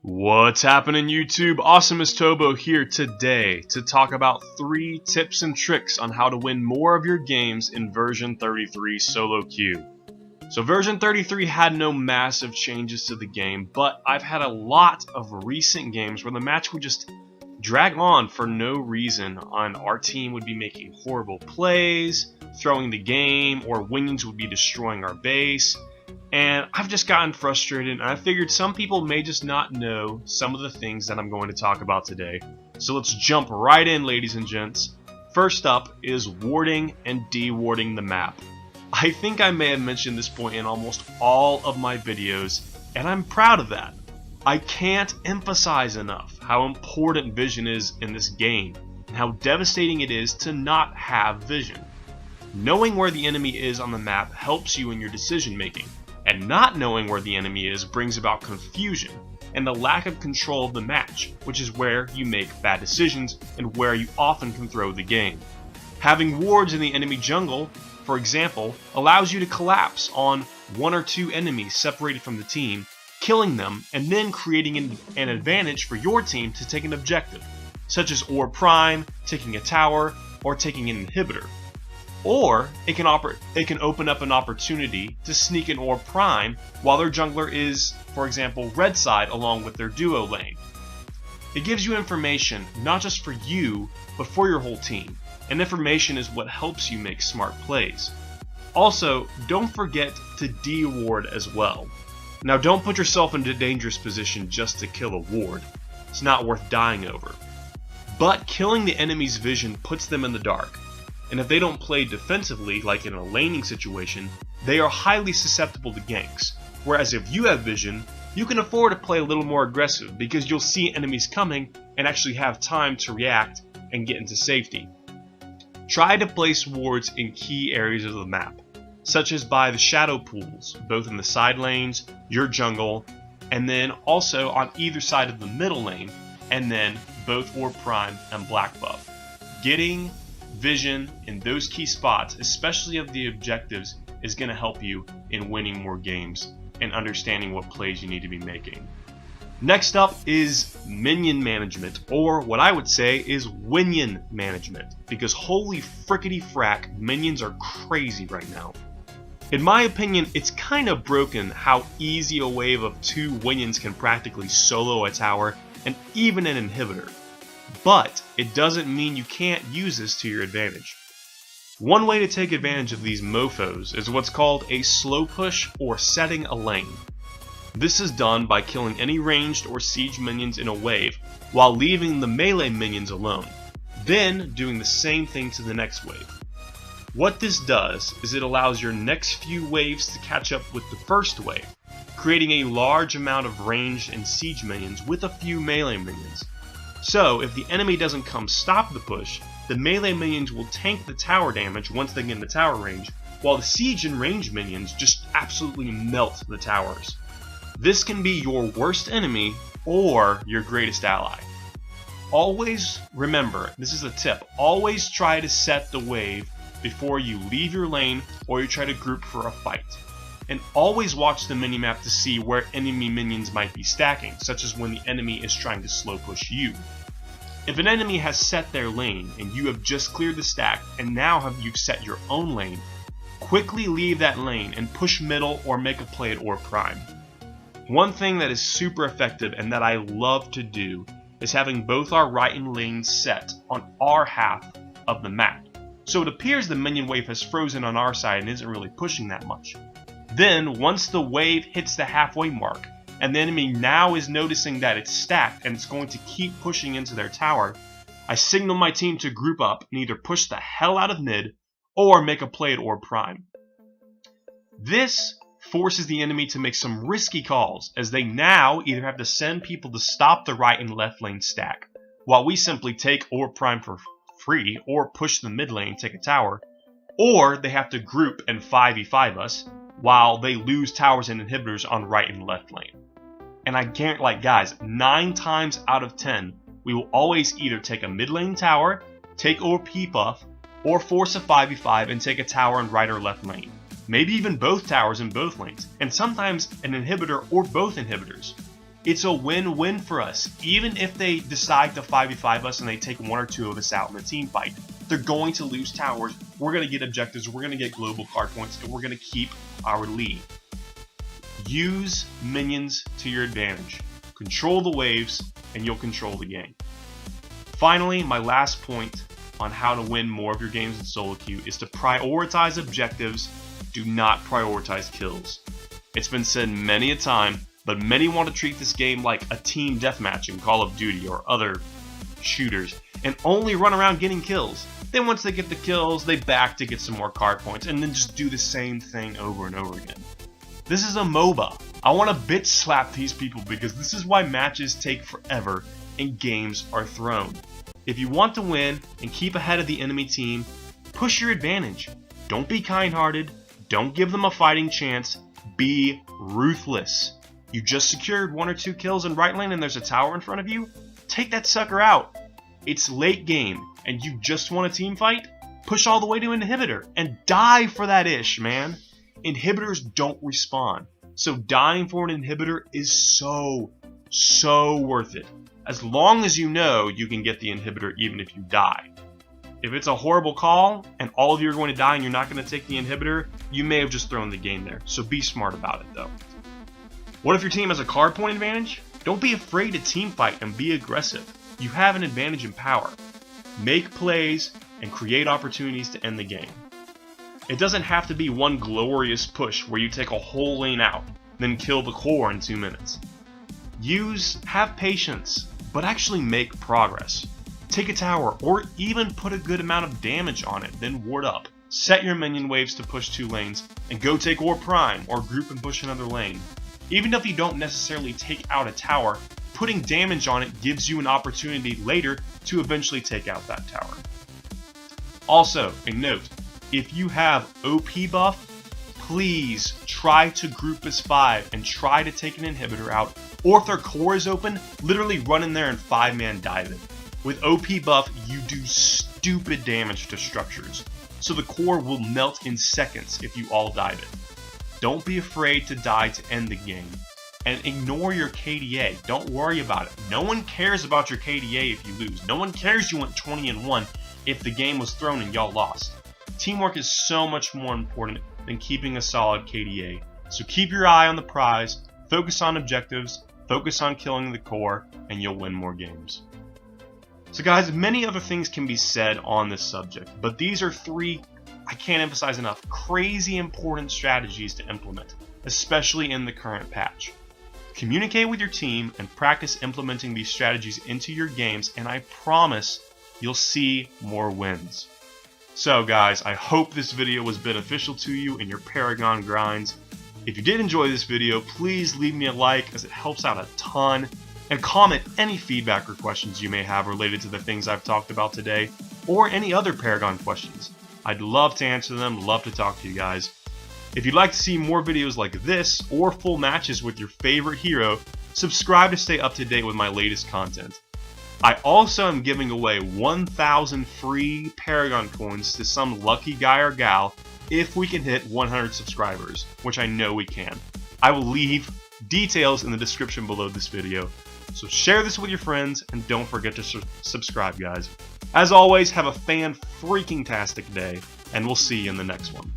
What's happening, YouTube? Awesomest Hobo here today to talk about 3 tips and tricks on how to win more of your games in version 33 solo queue. So version 33 had no massive changes to the game, but I've had a lot of recent games where the match would just drag on for no reason, and our team would be making horrible plays, throwing the game, or wingings would be destroying our base. And I've just gotten frustrated, and I figured some people may just not know some of the things that I'm going to talk about today. So let's jump right in, ladies and gents. First up is warding and dewarding the map. I think I may have mentioned this point in almost all of my videos, and I'm proud of that. I can't emphasize enough how important vision is in this game, and how devastating it is to not have vision. Knowing where the enemy is on the map helps you in your decision making. And not knowing where the enemy is brings about confusion and the lack of control of the match, which is where you make bad decisions and where you often can throw the game. Having wards in the enemy jungle, for example, allows you to collapse on 1 or 2 enemies separated from the team, killing them, and then creating an advantage for your team to take an objective, such as Orb Prime, taking a tower, or taking an inhibitor. Or it can open up an opportunity to sneak an Orb Prime while their jungler is, for example, red side along with their duo lane. It gives you information not just for you, but for your whole team, and information is what helps you make smart plays. Also, don't forget to de-ward as well. Now, don't put yourself into a dangerous position just to kill a ward. It's not worth dying over. But killing the enemy's vision puts them in the dark. And if they don't play defensively, like in a laning situation, they are highly susceptible to ganks. Whereas if you have vision, you can afford to play a little more aggressive because you'll see enemies coming and actually have time to react and get into safety. Try to place wards in key areas of the map, such as by the shadow pools, both in the side lanes, your jungle, and then also on either side of the middle lane, and then both Orb Prime and Black Buff. Getting vision in those key spots, especially of the objectives, is going to help you in winning more games and understanding what plays you need to be making. Next up is minion management, or what I would say is winion management, because holy frickety frack, minions are crazy right now. In my opinion, it's kind of broken how easy a wave of 2 winions can practically solo a tower and even an inhibitor. But it doesn't mean you can't use this to your advantage. One way to take advantage of these mofos is what's called a slow push or setting a lane. This is done by killing any ranged or siege minions in a wave while leaving the melee minions alone, then doing the same thing to the next wave. What this does is it allows your next few waves to catch up with the first wave, creating a large amount of ranged and siege minions with a few melee minions. So, if the enemy doesn't come stop the push, the melee minions will tank the tower damage once they get in the tower range, while the siege and range minions just absolutely melt the towers. This can be your worst enemy or your greatest ally. Always remember, this is a tip, always try to set the wave before you leave your lane or you try to group for a fight. And always watch the minimap to see where enemy minions might be stacking, such as when the enemy is trying to slow push you. If an enemy has set their lane and you have just cleared the stack and now you've set your own lane, quickly leave that lane and push middle or make a play at Orb Prime. One thing that is super effective and that I love to do is having both our right and lanes set on our half of the map. So it appears the minion wave has frozen on our side and isn't really pushing that much. Then, once the wave hits the halfway mark, and the enemy now is noticing that it's stacked and it's going to keep pushing into their tower, I signal my team to group up and either push the hell out of mid, or make a play at Orb Prime. This forces the enemy to make some risky calls, as they now either have to send people to stop the right and left lane stack, while we simply take Orb Prime for free, or push the mid lane, take a tower, or they have to group and 5v5 us, while they lose towers and inhibitors on right and left lane. And I guarantee, guys, 9 times out of 10, we will always either take a mid lane tower, take Orb buff, or force a 5v5 and take a tower in right or left lane. Maybe even both towers in both lanes, and sometimes an inhibitor or both inhibitors. It's a win-win for us. Even if they decide to 5v5 us and they take one or two of us out in a team fight, they're going to lose towers, we're going to get objectives, we're going to get global card points, and we're going to keep our lead. Use minions to your advantage. Control the waves, and you'll control the game. Finally, my last point on how to win more of your games in solo queue is to prioritize objectives, do not prioritize kills. It's been said many a time, but many want to treat this game like a team deathmatch in Call of Duty or other shooters, and only run around getting kills. Then once they get the kills, they back to get some more card points, and then just do the same thing over and over again. This is a MOBA. I want to bitch slap these people because this is why matches take forever and games are thrown. If you want to win and keep ahead of the enemy team, push your advantage. Don't be kind-hearted. Don't give them a fighting chance. Be ruthless. You just secured 1 or 2 kills in right lane and there's a tower in front of you? Take that sucker out. It's late game and you just want a team fight? Push all the way to inhibitor and die for that ish, man. Inhibitors don't respawn, so dying for an inhibitor is so worth it. As long as you know you can get the inhibitor even if you die. If it's a horrible call and all of you are going to die and you're not going to take the inhibitor, you may have just thrown the game there, so be smart about it though. What if your team has a card point advantage? Don't be afraid to team fight and be aggressive. You have an advantage in power. Make plays and create opportunities to end the game. It doesn't have to be one glorious push where you take a whole lane out, then kill the core in 2 minutes. Have patience, but actually make progress. Take a tower, or even put a good amount of damage on it, then ward up. Set your minion waves to push 2 lanes, and go take Orb Prime, or group and push another lane. Even if you don't necessarily take out a tower, putting damage on it gives you an opportunity later to eventually take out that tower. Also, a note, if you have OP buff, please try to group as 5 and try to take an inhibitor out, or if their core is open, literally run in there and 5-man dive it. With OP buff, you do stupid damage to structures, so the core will melt in seconds if you all dive it. Don't be afraid to die to end the game, and ignore your KDA. Don't worry about it. No one cares about your KDA if you lose. No one cares you went 20-1 if the game was thrown and y'all lost. Teamwork is so much more important than keeping a solid KDA. So keep your eye on the prize, focus on objectives, focus on killing the core, and you'll win more games. So guys, many other things can be said on this subject, but these are 3, I can't emphasize enough, crazy important strategies to implement, especially in the current patch. Communicate with your team and practice implementing these strategies into your games, and I promise you'll see more wins. So guys, I hope this video was beneficial to you in your Paragon grinds. If you did enjoy this video, please leave me a like as it helps out a ton, and comment any feedback or questions you may have related to the things I've talked about today, or any other Paragon questions. I'd love to answer them, love to talk to you guys. If you'd like to see more videos like this, or full matches with your favorite hero, subscribe to stay up to date with my latest content. I also am giving away 1,000 free Paragon coins to some lucky guy or gal if we can hit 100 subscribers, which I know we can. I will leave details in the description below this video, so share this with your friends and don't forget to subscribe, guys. As always, have a fan-freaking-tastic day, and we'll see you in the next one.